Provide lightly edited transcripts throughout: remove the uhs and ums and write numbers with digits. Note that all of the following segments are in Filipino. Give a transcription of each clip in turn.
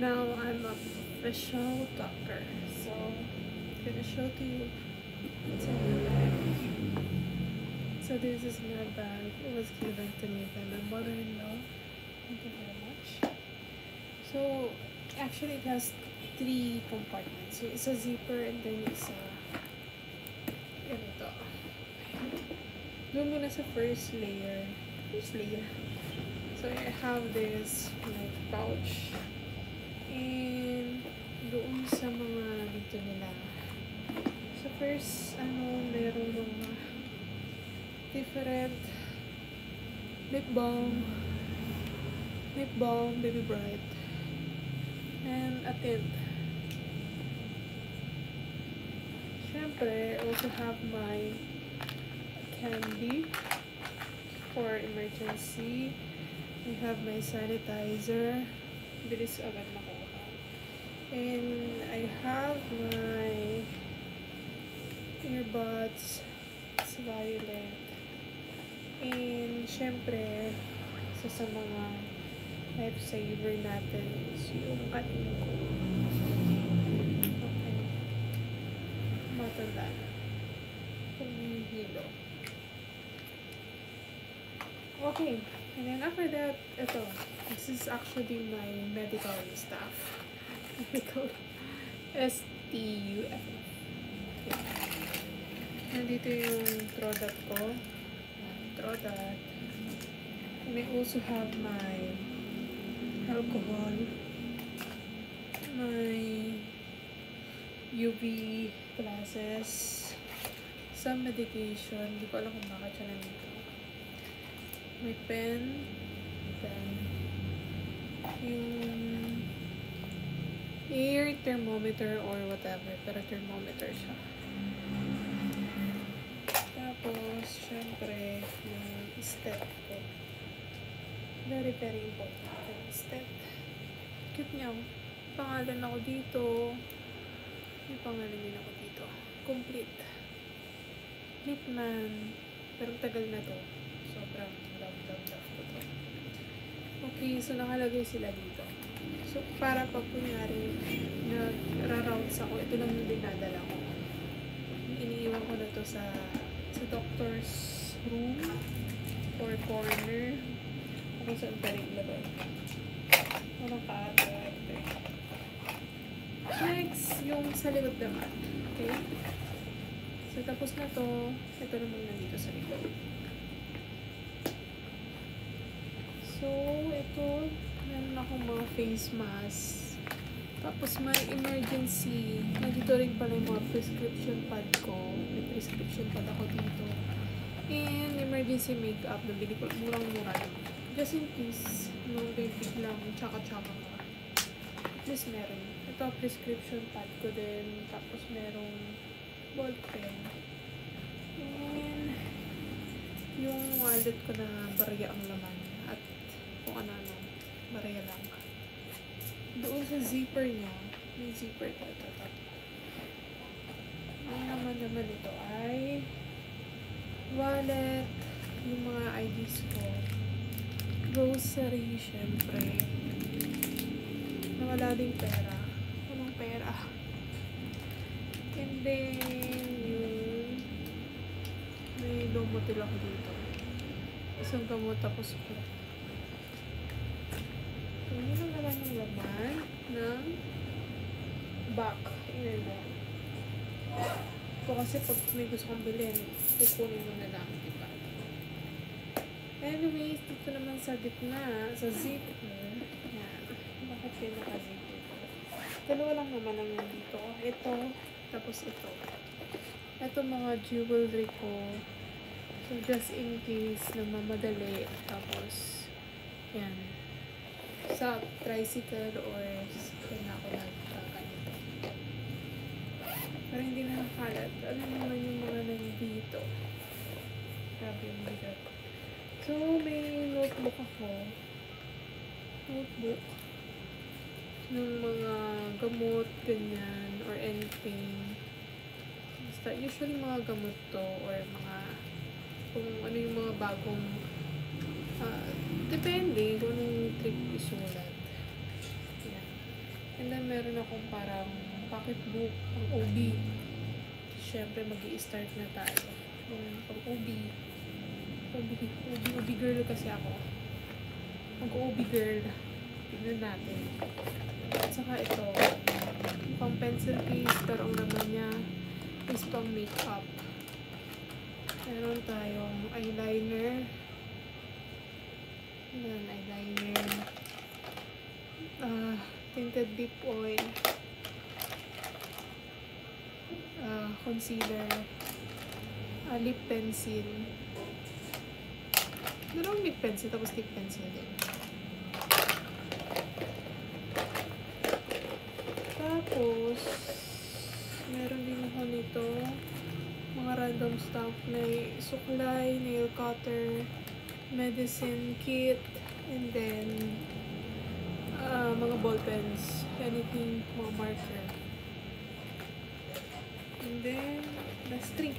Now I'm a official doctor, so I'm gonna show to you what's in my bag. So this is my bag. It was given to me by my mother-in-law. Thank you very much. So actually it has 3 compartments. So it's a zipper and then it's a ganito. Doon muna sa first layer. So I have this like pouch. And doon sa mga dito nila. So first, meron mga different lip balm, Baby Bright, and a tint. Syempre, I also have my candy for emergency. I have my sanitizer. Bilis agad makuha. And I have my earbuds. It's violet. And syempre, sa mga lifesaver natin is yung kanin ko. Okay. Matanda na. Kumihilo. Okay. And then after that, ito. This is actually my medical stuff. Medical STUF. Okay. Nandito yung Trodat ko. Trodat. And I also have my alcohol, my UV glasses, some medication. Hindi ko alam kung bakit siya nandito. My pen, yung ear thermometer or whatever, pero thermometer siya. Tapos, syempre, yung step ko. Very, very important. Yung step. Cute niya. Pangalan ako dito. May pangalan din ako dito. Complete. Lipman. Pero tagal na to. Sobrang love ko to. Okay, so nakalagay sila dito. So, para pag kunyari nagra-routes ako, ito lang yung dinadala ko. Iniiwan ko na to sa doctor's room or corner. Kung saan pa rin ilagay. Walang kaagad. Next, yung sa likod naman. Okay? So, tapos na to. Ito naman nandito sa likod. So, ito. Meron akong mga face mask. Tapos, may emergency. Nandito rin pala yung mga prescription pad ko. May prescription pad ako dito. And emergency makeup. Nabili ko. Murang-mura naman. Just in case, may biglang tsaka-tsaka ka. At least meron. Ito, prescription pad ko din. Tapos, merong ball pen. And, yung wallet ko na barya ang laman. At kung ano-ano, barya lang. Doon sa zipper niya, may zipper ko. Ito. Ang naman ito ay wallet, yung mga IDs ko. Grocery, syempre. Nawala ding pera. Anong pera? And then, yung may lomotil ako dito. Isang gamot tapos ko. So, yun ang naman yung laman ng back. Inner back. So, kasi pag may gusto kong bilhin, kukunin mo na lang, diba? Anyways, dito naman sa gitna, sa zipper, yan. Bakit kayo naka-zipper ko? Dalawa lang naman ang nandito. Ito, tapos ito. Ito mga jewelry ko. So, just in case na mamadali. Tapos, yan. Sa tricycle or kaya ako nagkakanito. Pero hindi na nakalat. Ano naman yung mga nandito? Grabe yung bigat. So, may notebook ako. Notebook. Ng mga gamot, ganyan, or anything. Basta, usually mga gamot to, or mga, kung ano yung mga bagong, depende kung anong trip isulat. Yan. And then, meron akong parang pocketbook, pang OB. Siyempre, mag-i-start na tayo. Pang OB. OB girl kasi ako. Mag-OB girl. Tignan natin. At saka ito, pang pencil case, pero ang laman niya is pang makeup. Meron tayong eyeliner. Ayan, eyeliner. Tinted lip oil. Concealer. Lip pencil. Dalawang lip pencil, tapos lip pencil din. Tapos, meron din ako nito. Mga random stuff. May suklay, nail cutter, medicine kit, and then, mga ball pens. Anything, mga marker. And then, last 3.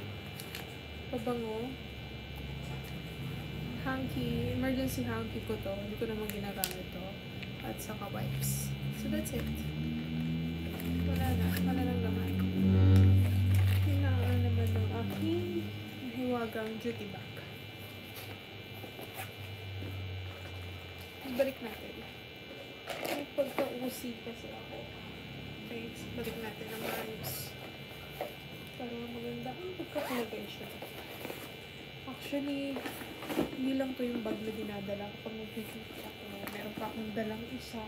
Pabango. Hanky, emergency hanky ko to. Hindi ko naman ginagamit to. At saka wipes. So that's it. Wala lang naman. Yun na ang naman ng aking hiwagang duty bag. Balik natin. May pagka-usi kasi ako. Okay, so balik natin ang maayos. Para maganda ang pagkakulagay siya. Actually, hindi lang to yung bag na dinadala kapag mag-duty ako. Meron pa akong dalang isa.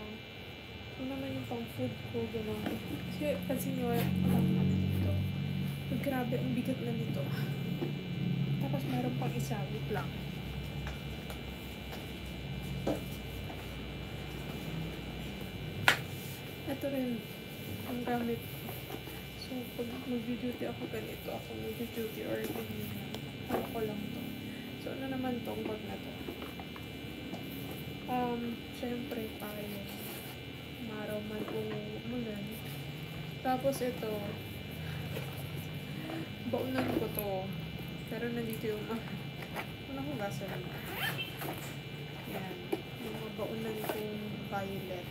Ano naman yung pang food ko, gano'n. Kasi, pansin nyo, ang ano dito. Grabe, ang bigat na nito. Tapos, meron pang isa, wait lang. Ito rin, ang gamit. So, pag mag-duty ako ganito, ako mag-duty or ano ko lang to. So, ano naman tong bag na to? Syempre, tayo. Maraw man umulan. Tapos ito, baunan ko to. Pero nandito yung ano kong gasa naman. Yan. Yung mga baunan kong violet.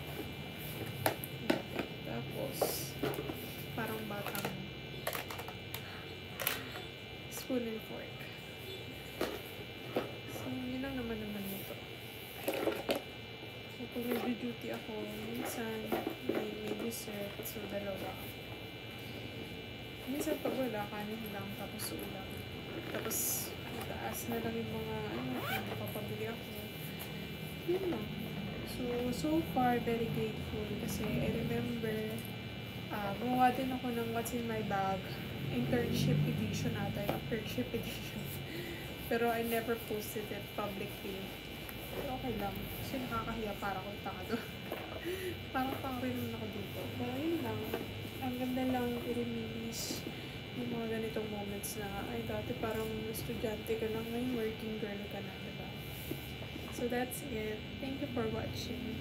Tapos, parang batang spoon and fork. So, yun lang naman nito. So, kung nag-duty ako, minsan may dessert. So, dalawa. Minsan pag wala, kanin lang, tapos ulam. Tapos, mataas na lang yung mga, kung napapabili ako. Yun lang. So far, very grateful. Kasi, I remember, gumawa din ako ng What's in My Bag. Internship edition ata. Internship edition. Pero, I never posted it publicly. Pero okay lang. Kasi nakakahiya para akong tado. Parang pang-rin ako dito. Pero yun lang. Ang ganda lang i-release yung mga ganitong moments na ay dati parang estudyante ka lang, ngayon working girl ka na, diba? So that's it. Thank you for watching.